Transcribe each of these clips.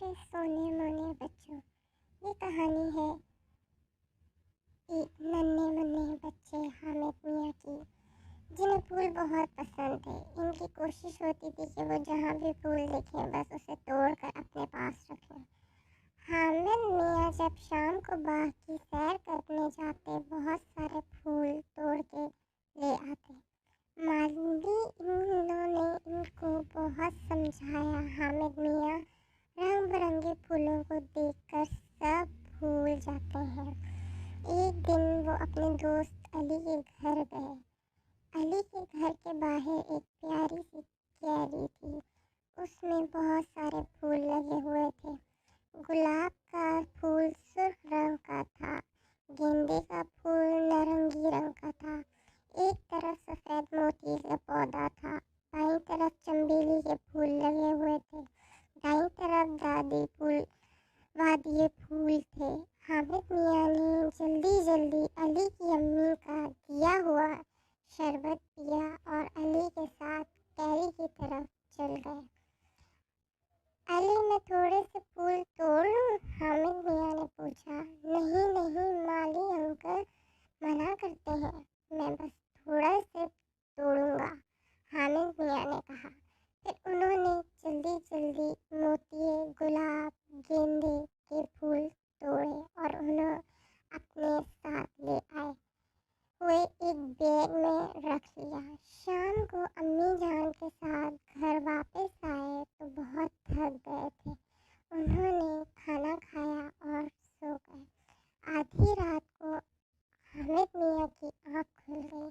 मेरे सोने मोने बच्चों, ये कहानी है एक नन्हे मुन्ने बच्चे हामिद मियाँ की, जिन्हें फूल बहुत पसंद थे। इनकी कोशिश होती थी कि वो जहाँ भी फूल देखें बस उसे तोड़कर अपने पास रखें। हामिद मियाँ जब शाम को बाग की सैर करने जाते, बहुत सारे फूल तोड़ के ले आते। माली इन्होंने इनको बहुत समझाया। हामिद मियाँ रंग बिरंगे फूलों को देखकर सब भूल जाते हैं। एक दिन वो अपने दोस्त अली के घर गए। अली के घर के बाहर एक प्यारी सी क्यारी थी। उसमें बहुत सारे फूल लगे हुए थे। गुलाब का फूल सुर्ख रंग का था, गेंदे का फूल नारंगी रंग का था। एक तरफ सफ़ेद मोती का पौधा था, बाईं तरफ चमेली के फूल लगे हुए थे, दाईं तरफ वादिये फूल थे। हामिद मियाँ ने जल्दी जल्दी अली की अम्मी का दिया हुआ शरबत पिया और अली के साथ कैरी की तरफ चल गए। अली, मैं थोड़े से फूल तोड़ लूं? हामिद मियाँ ने पूछा। नहीं नहीं, माली अंकल मना करते हैं, मैं बस थोड़ा से तोड़ूंगा, हामिद मियाँ ने कहा। फिर उन्होंने जल्दी जल्दी मोतिये, गुलाब, गेंदे के फूल तोड़े और उन्हें अपने साथ ले आए हुए एक बैग में रख लिया। शाम को अम्मी जान के साथ घर वापस आए तो बहुत थक गए थे। उन्होंने खाना खाया और सो गए। आधी रात को हामिद मियाँ की आँख खुल गई।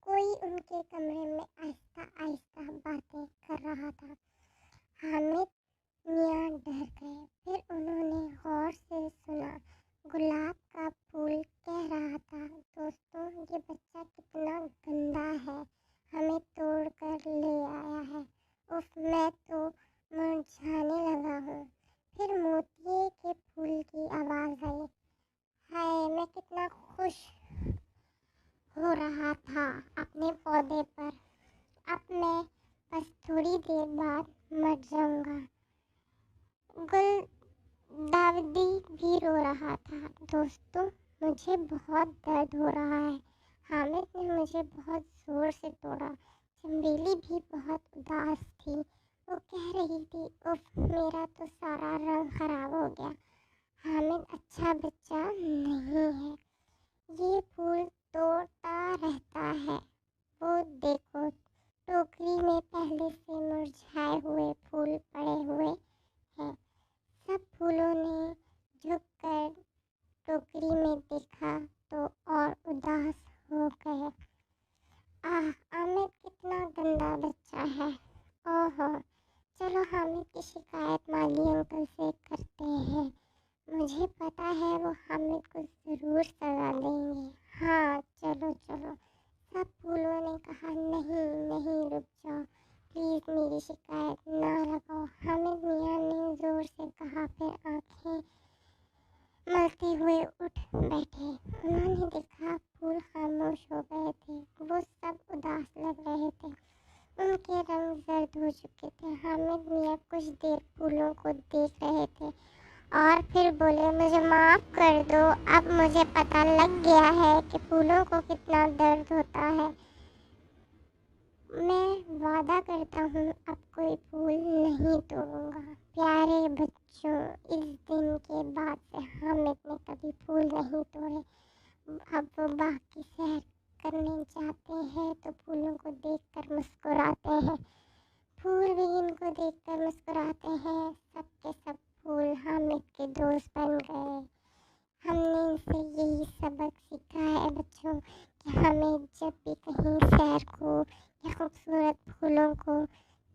कोई उनके कमरे में आहिस्ता आहिस्ता बातें कर रहा था। हामिद मियाँ डर गए। फिर उन्होंने गौर से सुना। गुलाब का फूल कह रहा था, दोस्तों, ये बच्चा कितना गंदा है, हमें तोड़ कर ले आया है। उफ, मैं तो मुरझाने लगा हूँ। फिर मोतिये के फूल की आवाज़ आई। हाय, मैं कितना खुश हो रहा था अपने पौधे पर, अब मैं बस थोड़ी देर बाद मर जाऊंगा। गुलदाउदी भी रो रहा था। दोस्तों, मुझे बहुत दर्द हो रहा है, हामिद ने मुझे बहुत ज़ोर से तोड़ा। चमेली भी बहुत उदास थी। वो कह रही थी, उफ, मेरा तो सारा रंग खराब हो गया। हामिद अच्छा बच्चा नहीं है, ये फूल तोड़ता रहता है। वो देखो, टोकरी में पहले से मुरझाए हुए फूल पड़े हुए हैं। सब फूलों ने झुककर टोकरी में देखा तो और उदास हो गए। आह, हामिद कितना गंदा बच्चा है। ओहो, चलो हामिद की शिकायत माली अंकल से करते हैं। मुझे पता है वो हामिद को ज़रूर सजा देंगे। हाँ, चलो चलो। सब फूलों ने कहा। नहीं नहीं, रुक जाओ, प्लीज़ मेरी शिकायत ना लगाओ, हामिद मियाँ ने ज़ोर से कहा। फिर आंखें मलते हुए उठ बैठे। उन्होंने देखा फूल खामोश हो गए थे। वो सब उदास लग रहे थे। उनके रंग जर्द हो चुके थे। हामिद मियाँ कुछ देर फूलों को देख रहे थे और फिर बोले, मुझे माफ़ कर दो, अब मुझे पता लग गया है कि फूलों को कितना दर्द होता है। मैं वादा करता हूँ अब कोई फूल नहीं तोड़ूंगा। प्यारे बच्चों, इस दिन के बाद से हामिद ने कभी फूल नहीं तोड़े। अब वो बाग की सैर करने जाते हैं तो फूलों को देखकर मुस्कुराते हैं। फूल भी इनको देखकर मुस्कुराते हैं। सब के सब फूल हामिद के दोस्त बन गए। हमने इनसे यही सबक सीखा है बच्चों, कि हमें जब भी कहीं सैर को या खूबसूरत फूलों को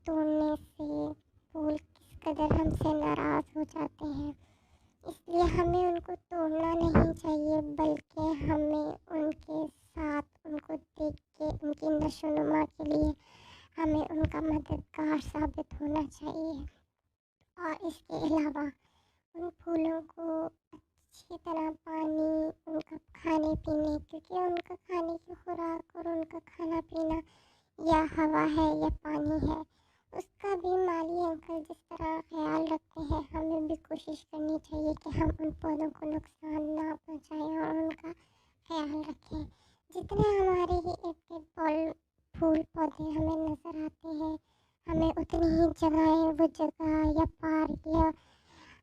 तोड़ने से फूल किस कदर हमसे नाराज़ हो जाते हैं, इसलिए हमें उनको तोड़ना नहीं चाहिए, बल्कि हमें उनके साथ उनको देख के उनकी नशोनुमा के लिए हमें उनका मददगार साबित होना चाहिए। और इसके अलावा उन फूलों को अच्छी तरह पानी, उनका खाने पीने, क्योंकि उनका खाने की खुराक और उनका खाना पीना या हवा है या पानी है, उसका भी माली अंकल जिस तरह ख्याल रखते हैं, हमें भी कोशिश करनी चाहिए कि हम उन पौधों को नुकसान ना पहुंचाएं और उनका ख्याल रखें। जितने हमारे ही इर्द गिर्द फूल पौधे हमें नज़र आते हैं, हमें उतनी ही वो जगह या पार्क या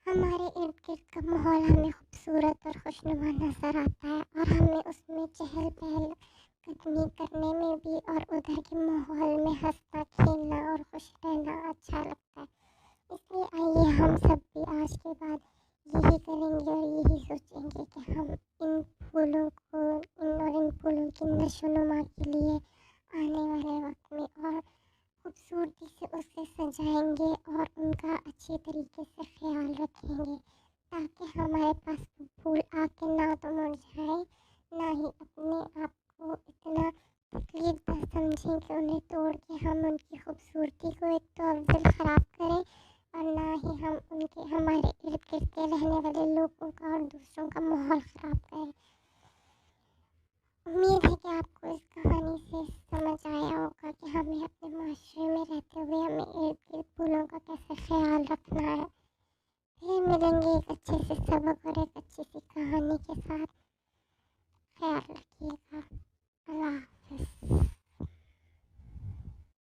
हमारे इर्द गिर्द का माहौल हमें खूबसूरत और खुशनुमा नज़र आता है और हमें उसमें चहल पहल कदमी करने में भी और उधर के माहौल में हंसना खेलना और खुश रहना अच्छा लगता है। इसलिए आइए हम सब भी आज के बाद यही करेंगे और यही सोचेंगे कि हम इन फूलों को इन फूलों की नशोनुमा के लिए आने वाले वक्त में और खूबसूरती से उसे सजाएंगे और उनका अच्छे तरीके से ख्याल रखेंगे, ताकि हमारे पास फूल आके ना तो मुरझाए, ना ही अपने आप को इतना तकलीफ समझें कि उन्हें तोड़ के हम उनकी खूबसूरती को एक तो अव्वल ख़राब करें और ना ही हम उनके हमारे इर्द गिर्द के रहने वाले लोगों का और दूसरों का माहौल ख़राब करें। उम्मीद है कि आपको इस कहानी से समझ आया होगा कि हमें अपने माशरे में रहते हुए हमें इर्द गिर्द फूलों का कैसे ख्याल रखना है। फिर मिलेंगे एक अच्छे से सबक और एक अच्छी सी कहानी के साथ। ख्याल रखें।